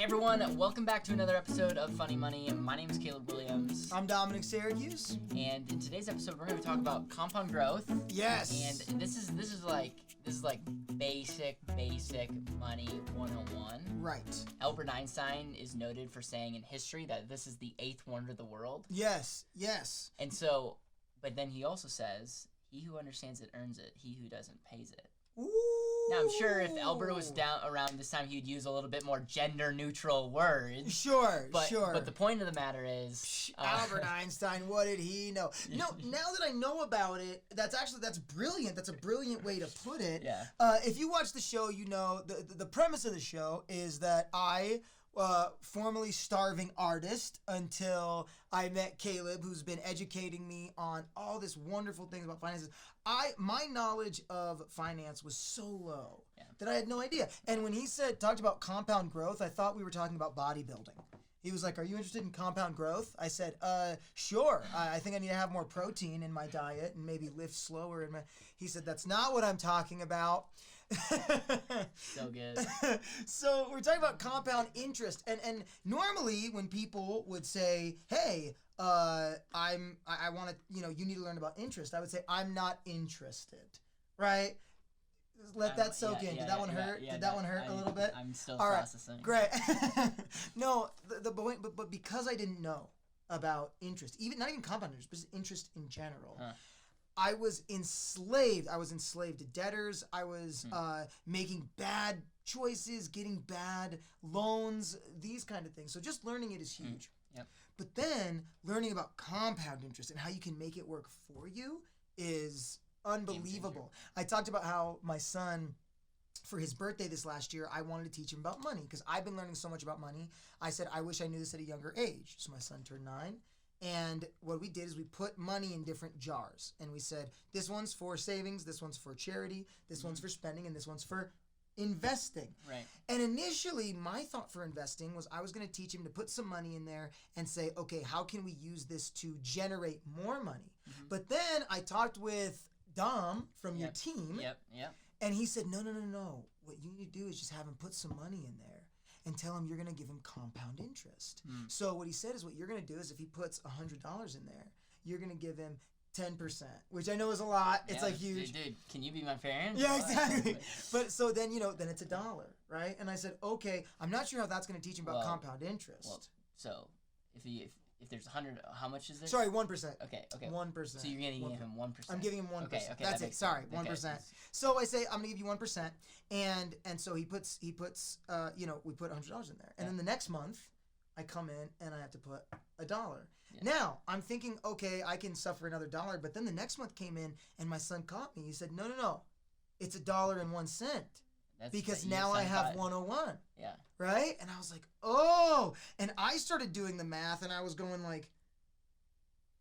Hey everyone, welcome back to another episode of Funny Money. My name is Caleb Guilliams. I'm Dominic Syracuse. And in today's episode, we're going to talk about compound growth. Yes. And this is like basic money 101. Right. Albert Einstein is noted for saying in history that this is the eighth wonder of the world. Yes. And so, but then he also says, he who understands it earns it, he who doesn't pays it. Ooh. Now, I'm sure if Albert was down around this time, he'd use a little bit more gender-neutral words. Sure. But the point of the matter is... Albert Einstein, what did he know? No, now that I know about it, that's brilliant. That's a brilliant way to put it. Yeah. If you watch the show, you know the premise of the show is that I... formerly starving artist until I met Caleb, who's been educating me on all this wonderful things about finances. My knowledge of finance was so low that I had no idea. And when he talked about compound growth, I thought we were talking about bodybuilding. He was like, "Are you interested in compound growth?" I said, "Sure. I think I need to have more protein in my diet and maybe lift slower." He said, "That's not what I'm talking about." So good. So we're talking about compound interest, and normally when people would say, "Hey, I want to, you need to learn about interest," I would say, "I'm not interested," right? Let that soak in. Did that one hurt? Did that one hurt a little bit? I'm still All processing. Right, great. No, the point, but because I didn't know about interest, not even compound interest, but interest in general. I was enslaved. I was enslaved to debtors. I was making bad choices, getting bad loans, these kind of things. So just learning it is huge. Yep. But then learning about compound interest and how you can make it work for you is unbelievable. I talked about how my son, for his birthday this last year, I wanted to teach him about money because I've been learning so much about money. I said, I wish I knew this at a younger age. So my son turned 9. And what we did is we put money in different jars. And we said, this one's for savings, this one's for charity, this one's for spending, and this one's for investing. Right. And initially, my thought for investing was I was going to teach him to put some money in there and say, okay, how can we use this to generate more money? Mm-hmm. But then I talked with Dom from your team. Yep. And he said, no. What you need to do is just have him put some money in there and tell him you're going to give him compound interest. So what he said is what you're going to do is if he puts $100 in there, you're going to give him 10%, which I know is a lot. It's like huge. Dude, can you be my parent? Yeah, exactly. But so then, then it's $1, right? And I said, okay, I'm not sure how that's going to teach him about compound interest. Well, so if there's 100, how much is there? Sorry, 1%. Okay. 1%. So you're going to give him 1%. I'm giving him 1%. Okay, that's it. Sorry, 1%. Okay. So I say I'm going to give you 1%, and so he puts we put $100 in there, and then the next month I come in and I have to put $1. Yeah. Now I'm thinking, okay, I can suffer another $1, but then the next month came in and my son caught me. He said, no, it's $1.01. Because now I have 101. Yeah. Right? And I was like, oh. And I started doing the math and I was going like,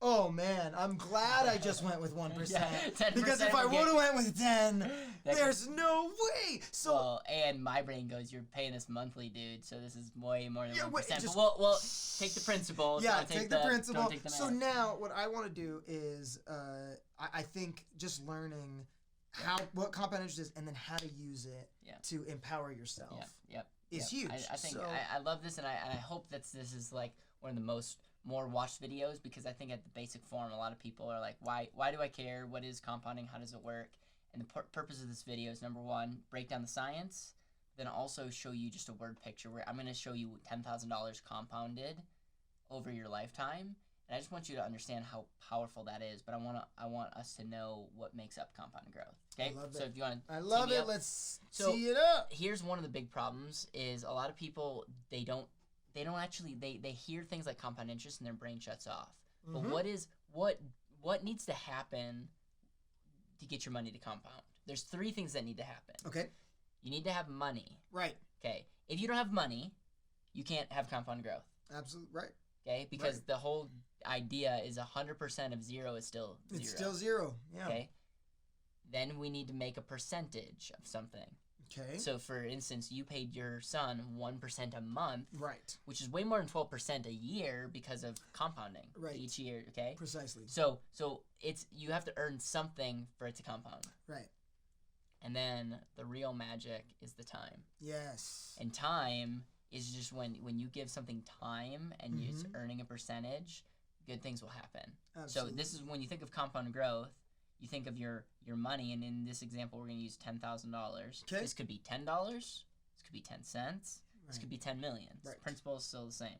oh man, I'm glad I just went with 1%. Yeah, 10%. Because if I would have went with 10, there's no way. So and my brain goes, you're paying this monthly, dude, so this is way more than 1%. Just, well, take the principal. Yeah, take the principal. Don't take the math. So now what I want to do is I think just learning what compound interest is and then how to use it to empower yourself is huge. I think I love this, and I hope that this is like one of the more watched videos, because I think at the basic form a lot of people are like, why do I care? What is compounding? How does it work? And the purpose of this video is, number one, break down the science, then also show you just a word picture where I'm going to show you $10,000 compounded over your lifetime. And I just want you to understand how powerful that is, but I want us to know what makes up compound growth. Okay? I love so it. if you want to I love it. Let's tee it up. Here's one of the big problems is a lot of people they don't actually they hear things like compound interest and their brain shuts off. Mm-hmm. But what needs to happen to get your money to compound? There's 3 things that need to happen. Okay. You need to have money. Right. Okay. If you don't have money, you can't have compound growth. Absolutely right. Okay, because the whole idea is 100% of 0 is still 0. It's still 0, yeah. Okay, then we need to make a percentage of something. Okay. So, for instance, you paid your son 1% a month. Right. Which is way more than 12% a year because of compounding. Right. Each year, okay? Precisely. So you have to earn something for it to compound. Right. And then the real magic is the time. Yes. And time is just when you give something time and it's earning a percentage, good things will happen. Absolutely. So this is when you think of compound growth, you think of your money, and in this example, we're going to use $10,000. Okay. This could be $10. This could be 10 cents. This could be 10 million. Right. The principle is still the same.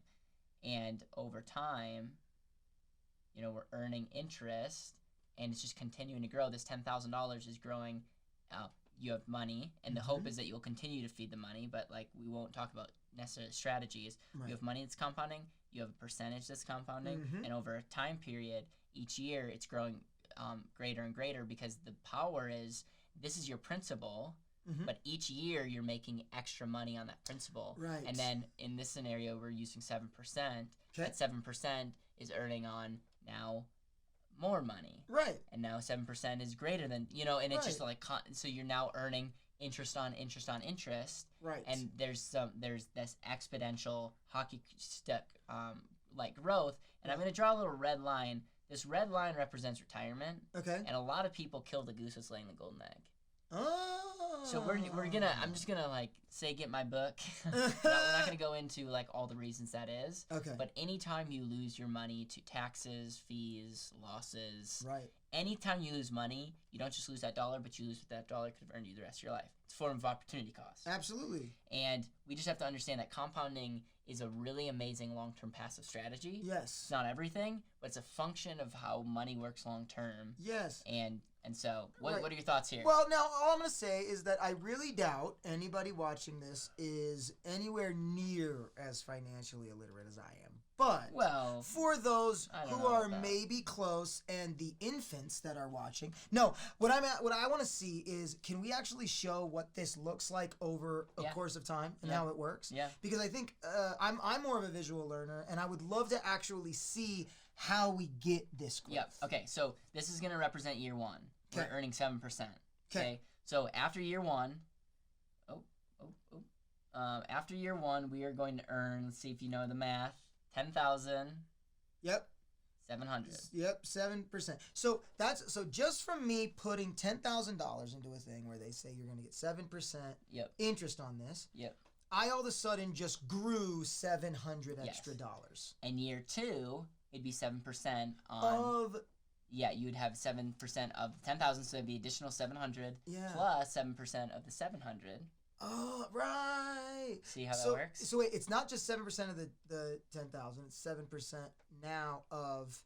And over time, we're earning interest, and it's just continuing to grow. This $10,000 is growing. You have money, and the hope is that you'll continue to feed the money, but like we won't talk about necessarily strategies. Right. You have money that's compounding, you have a percentage that's compounding, and over a time period, each year it's growing greater and greater, because the power is, this is your principal, but each year you're making extra money on that principal. Right. And then in this scenario, we're using 7%. That 7% is earning on now more money. Right. And now 7% is greater than, and it's just like, so you're now earning interest on interest on interest. Right. And there's this exponential hockey stick like growth. And I'm going to draw a little red line. This red line represents retirement. Okay. And a lot of people kill the goose that's laying the golden egg. Oh. So I'm just gonna like say, get my book. We're not gonna go into like all the reasons that is. Okay. But anytime you lose your money to taxes, fees, losses, right. Anytime you lose money, you don't just lose that dollar, but you lose what that dollar could have earned you the rest of your life. It's a form of opportunity cost. Absolutely. And we just have to understand that compounding is a really amazing long-term passive strategy. Yes. It's not everything, but it's a function of how money works long-term. Yes. And so, what are your thoughts here? Well, now, all I'm going to say is that I really doubt anybody watching this is anywhere near as financially illiterate as I am. But for those who are maybe close and the infants that are watching, no, what I want to see is, can we actually show what this looks like over a course of time and how it works? Yeah. Because I think I'm more of a visual learner, and I would love to actually see how we get this growth. Yep. Okay, so this is going to represent year one. We're earning 7%. Okay. So after year one, after year one, we are going to earn, let's see if you know the math, 10,000. Yep. 700. Yep, 7%. So just from me putting $10,000 into a thing where they say you're going to get 7% interest on this. Yep. I all of a sudden just grew $700 extra dollars. And year two, it'd be 7% on you'd have 7% of 10,000, so it'd be additional 700 plus 7% of the 700. Oh, right. See how that works? So wait, it's not just 7% of the 10,000. It's 7% now of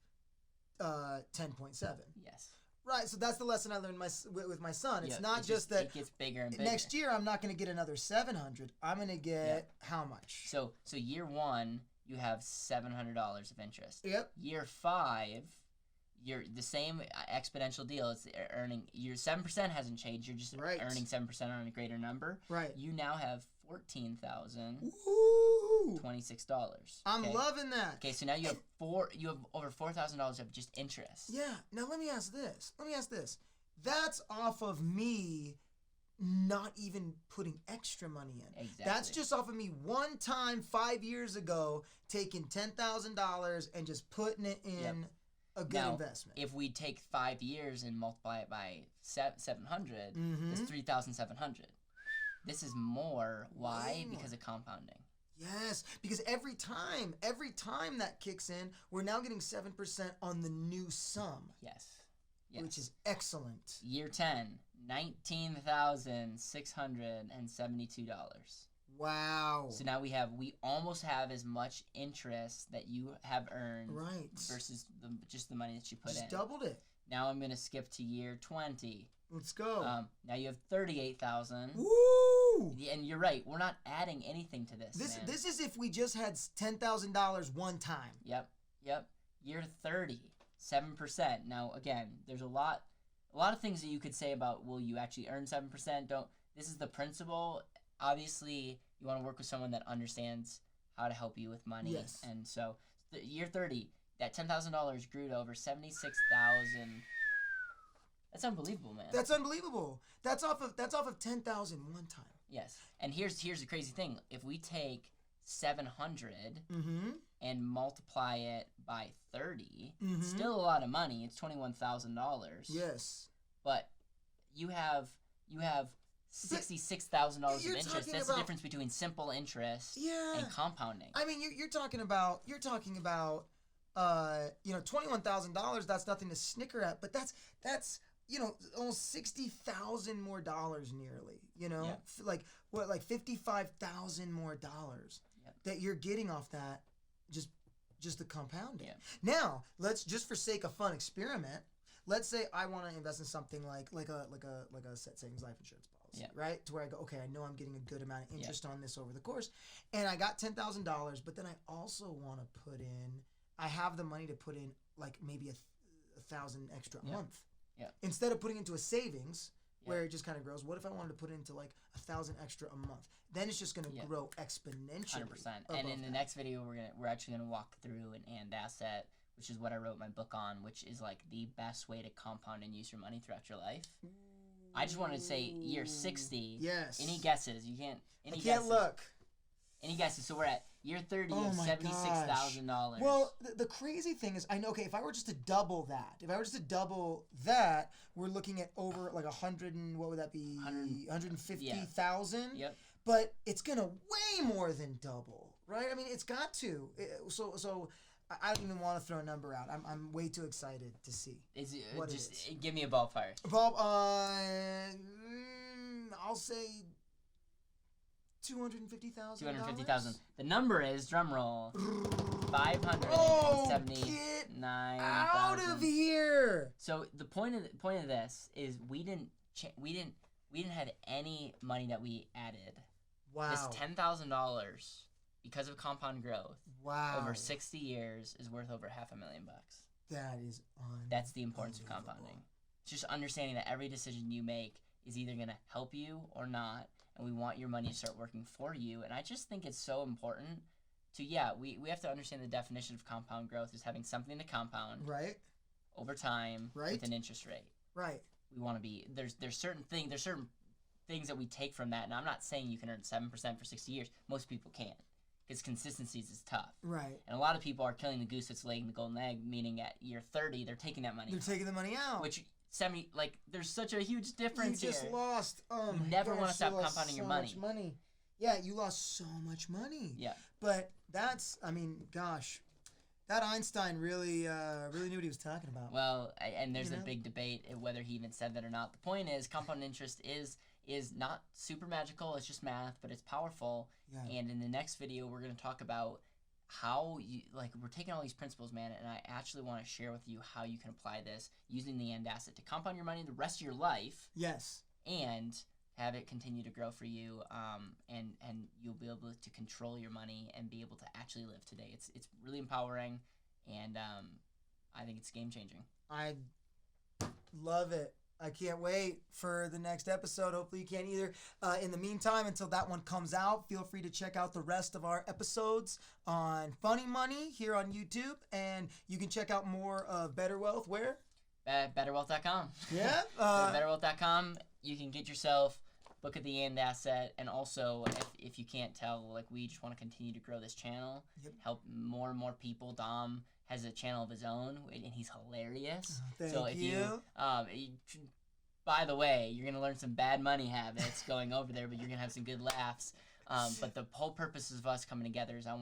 10.7. Yes. Right. So that's the lesson I learned with my son. It's not just that it gets bigger and bigger. Next year I'm not going to get another 700. I'm going to get how much? So year one you have $700 of interest. Yep. Year 5. You're the same exponential deal. It's earning, your 7% hasn't changed. You're just earning 7% on a greater number. Right. You now have $14,026. I'm loving that. Okay, so now you have over $4,000 of just interest. Yeah. Now let me ask this. That's off of me not even putting extra money in. Exactly. That's just off of me one time 5 years ago taking $10,000 and just putting it in a good investment. If we take 5 years and multiply it by 700, it's 3,700. This is more. Why? Because of compounding. Yes, because every time that kicks in, we're now getting 7% on the new sum. Yes. Which is excellent. Year 10, $19,672. Wow. So now we almost have as much interest that you have earned versus just the money that you put in. Just doubled it. Now I'm going to skip to year 20. Let's go. Now you have 38,000. Woo! And you're right. We're not adding anything to this. This is if we just had $10,000 one time. Yep. Year 30, 7%. Now again, there's a lot of things that you could say about, will you actually earn 7%? This is the principle. Obviously, you want to work with someone that understands how to help you with money. Yes. And so, year 30, that $10,000 grew to over 76,000. That's unbelievable, man. That's unbelievable. That's off of 10,000 one time. Yes. And here's the crazy thing. If we take 700 and multiply it by 30, it's still a lot of money. It's $21,000. Yes. But you have $66,000 of You're interest. talking That's the about- difference between simple interest Yeah. and compounding. I mean, you're talking about $21,000. That's nothing to snicker at, but that's almost $60,000 more dollars nearly. Yeah. Like $55,000 more dollars that you're getting off that just the compounding. Yeah. Now, let's just for sake of fun experiment. Let's say I want to invest in something like a set savings life insurance policy, right? To where I go, okay, I know I'm getting a good amount of interest on this over the course, and I got $10,000, but then I also want to put in. I have the money to put in like maybe a $1,000 extra a month. Yeah. Instead of putting into a savings where it just kind of grows, what if I wanted to put into like $1,000 extra a month? Then it's just going to grow exponentially. 100%. And in the next video, we're actually going to walk through an and asset, which is what I wrote my book on, which is like the best way to compound and use your money throughout your life. I just wanted to say year 60. Yes. Any guesses? You can't. I can't look. Any guesses? So we're at year 30 of $76,000. Well, the crazy thing is, I know. Okay, if I were just to double that, we're looking at over like 100 and what would that be? 150,000. Yep. But it's gonna way more than double, right? I mean, it's got to. So I don't even want to throw a number out. I'm way too excited to see. What just it is. give me a ballpark. I'll say 250,000. 250,000. The number is, drum roll, 579,000. Out of here. So the point of this is we didn't have any money that we added. Wow. This $10,000 because of compound growth. Wow. Over 60 years is worth over $500,000. That is That's the importance of compounding. It's just understanding that every decision you make is either going to help you or not, and we want your money to start working for you. And I just think it's so important to, we have to understand the definition of compound growth is having something to compound over time with an interest rate. Right. We want to be, there's certain things that we take from that, and I'm not saying you can earn 7% for 60 years. Most people can't, because consistency is tough. Right. And a lot of people are killing the goose that's laying the golden egg, meaning at year 30, they're taking that money. They're taking the money out. Which, there's such a huge difference here. You just lost, you never want to stop compounding your money. Much money. Yeah, you lost so much money. Yeah. But that's, that Einstein really knew what he was talking about. Well, and there's a big debate whether he even said that or not. The point is, compound interest is not super magical. It's just math, but it's powerful. Yeah. And in the next video, we're going to talk about how we're taking all these principles, man, and I actually want to share with you how you can apply this using the end asset to compound your money the rest of your life. Yes. And have it continue to grow for you, and you'll be able to control your money and be able to actually live today. It's really empowering, and I think it's game changing. I love it. I can't wait for the next episode. Hopefully you can either. In the meantime, until that one comes out, feel free to check out the rest of our episodes on Funny Money here on YouTube, and you can check out more of BetterWealth where? At BetterWealth.com. Yeah. BetterWealth.com. You can get yourself, look at the end asset, and also, if you can't tell, we just want to continue to grow this channel, help more and more people. Dom has a channel of his own, and he's hilarious. Thank you. By the way, you're going to learn some bad money habits going over there, but you're going to have some good laughs. But the whole purpose of us coming together is I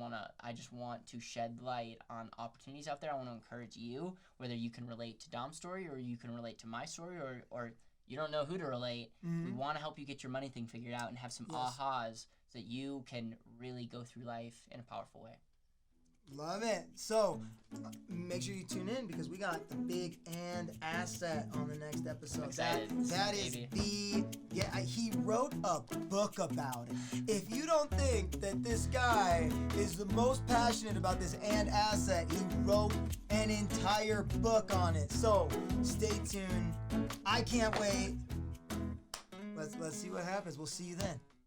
just want to shed light on opportunities out there. I want to encourage you, whether you can relate to Dom's story or you can relate to my story or you don't know who to relate. Mm-hmm. We want to help you get your money thing figured out and have some ahas so that you can really go through life in a powerful way. Love it. So make sure you tune in because we got the big and asset on the next episode. I'm excited. That is he wrote a book about it. If you don't think that this guy is the most passionate about this and asset, he wrote an entire book on it. So stay tuned. I can't wait. Let's see what happens. We'll see you then.